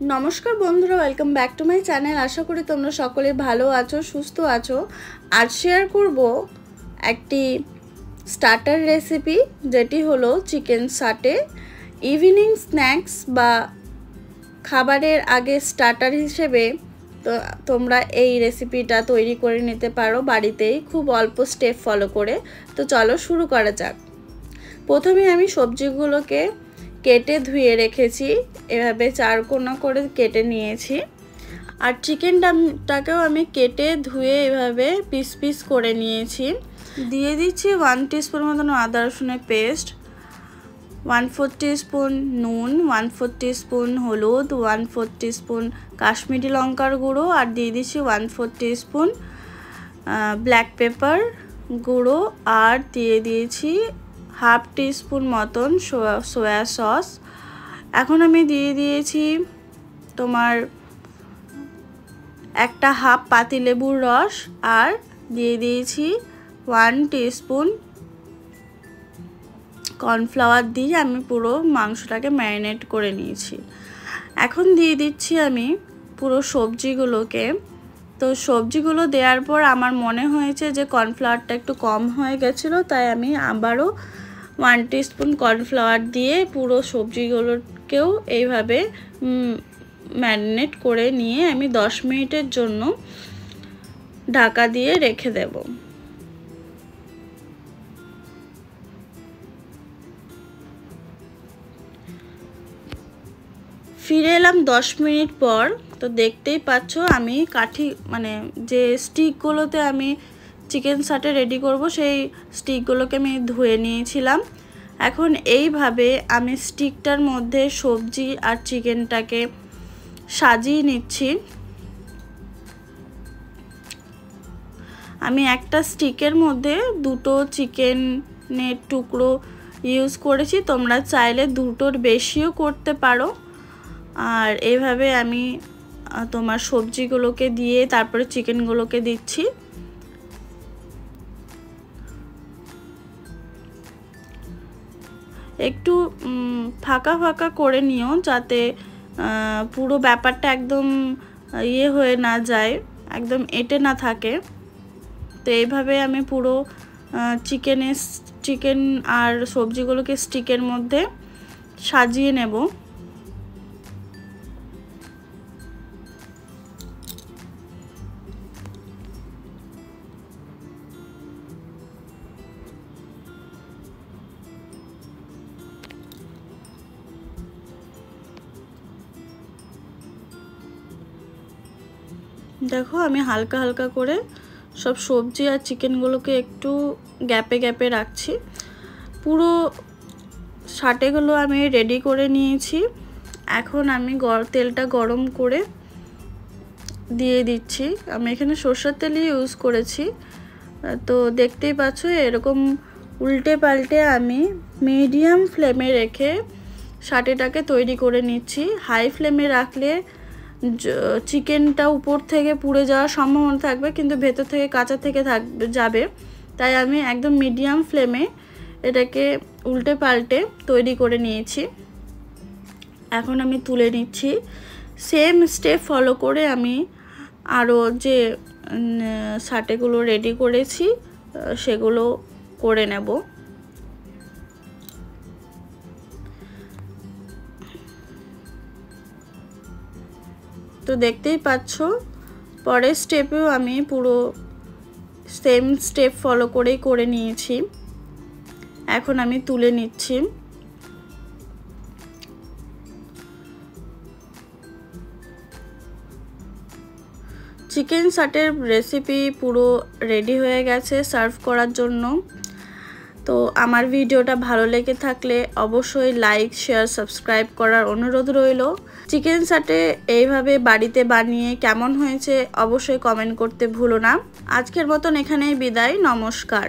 নমস্কার বন্ধুরা, welcome back to my channel. আশা করি তোমরা সকলে ভালো আছো, সুস্থ আছো। আজ শেয়ার করব একটি স্টার্টার রেসিপি, যেটি হলো চিকেন সাটে। ইভিনিং স্ন্যাক্স বা খাবারের আগে স্টার্টার হিসেবে তো তোমরা এই রেসিপিটা তৈরি করে নিতে পারো বাড়িতেই, খুব অল্প স্টেপ ফলো করে। তো চলো শুরু করা যাক। প্রথমে আমি সবজিগুলোকে কেটে ধুয়ে রেখেছি, এভাবে চারকোনা করে কেটে নিয়েছি। আর চিকেনটাকেও আমি কেটে ধুয়ে এভাবে পিস পিস করে নিয়েছি। দিয়ে দিচ্ছি 1 টিস্পুন মতন আদা রসুনের পেস্ট, 1/4 টিস্পুন নুন, 1/4 টিস্পুন হলুদ, 1/4 টিস্পুন কাশ্মীরি লঙ্কার গুঁড়ো, আর দিয়ে দিচ্ছি 1/4 টিস্পুন ব্ল্যাক পেপার গুঁড়ো, আর দিয়ে দিয়েছি 1/2 টিস্পুন মতন সোয়া সস। এখন আমি দিয়ে দিয়েছি তোমার একটা 1/2 পাতিলেবুর রস, আর দিয়ে দিয়েছি 1 টিস্পুন কর্নফ্লাওয়ার দিয়ে আমি পুরো মাংসটাকে ম্যারিনেট করে নিয়েছি। এখন দিয়ে দিচ্ছি আমি পুরো সবজিগুলোকে। তো সবজিগুলো দেওয়ার পর আমার মনে হয়েছে যে কর্নফ্লাওয়ারটা একটু কম হয়ে গেছিলো, তাই আমি আবারও 1 টিস্পুন কর্নফ্লাওয়ার দিয়ে পুরো সবজিগুলোকেও এইভাবে ম্যারিনেট করে নিয়ে আমি 10 মিনিটের জন্য ঢাকা দিয়ে রেখে দেব। ফিরে এলাম 10 মিনিট পর। তো দেখতেই পাচ্ছ আমি যে স্টিকগুলোতে আমি চিকেন সাটে রেডি করব, সেই স্টিকগুলোকে আমি ধুয়ে নিয়েছিলাম। এখন এইভাবে আমি স্টিকটার মধ্যে সবজি আর চিকেনটাকে সাজিয়ে নিচ্ছি। আমি একটা স্টিকের মধ্যে 2টো চিকেনের টুকরো ইউজ করেছি, তোমরা চাইলে 2টোর বেশিও করতে পারো। আর এইভাবে আমি তোমার সবজিগুলোকে দিয়ে তারপরে চিকেনগুলোকে দিচ্ছি। একটু ফাঁকা ফাঁকা করে নিও, যাতে পুরো ব্যাপারটা একদম হয়ে না যায়, একদম এঁটে না থাকে। তো এইভাবে আমি পুরো চিকেন আর সবজিগুলোকে স্টিকের মধ্যে সাজিয়ে নেব। দেখো আমি হালকা হালকা করে সব সবজি আর চিকেনগুলোকে একটু গ্যাপে গ্যাপে রাখছি। পুরো সাটেগুলো আমি রেডি করে নিয়েছি। এখন আমি তেলটা গরম করে দিয়ে দিচ্ছি। আমি এখানে সরষের তেলই ইউজ করেছি। তো দেখতেই পাচ্ছ এরকম উল্টে পাল্টে আমি মিডিয়াম ফ্লেমে রেখে সাটেটাকে তৈরি করে নিচ্ছি। হাই ফ্লেমে রাখলে চিকেনটা উপর থেকে পুড়ে যাওয়ার সম্ভাবনা থাকবে, কিন্তু ভেতর থেকে কাঁচা থেকে যাবে। তাই আমি একদম মিডিয়াম ফ্লেমে এটাকে উল্টে পাল্টে তৈরি করে নিয়েছি। এখন আমি তুলে নিচ্ছি। সেম স্টেপ ফলো করে আমি আরও যে সাটেগুলো রেডি করেছি সেগুলো করে নেব। তো দেখতেই পাচ্ছ পরের স্টেপেও আমি পুরো সেম স্টেপ ফলো করেই করে নিয়েছি। এখন আমি তুলে নিচ্ছি। চিকেন সাটের রেসিপি পুরো রেডি হয়ে গেছে সার্ভ করার জন্য। তো আমার ভিডিওটা ভালো লেগে থাকলে অবশ্যই লাইক, শেয়ার, সাবস্ক্রাইব করার অনুরোধ রইল। চিকেন সাটে এইভাবে বাড়িতে বানিয়ে কেমন হয়েছে অবশ্যই কমেন্ট করতে ভুলো না। আজকের মতন এখানেই বিদায়, নমস্কার।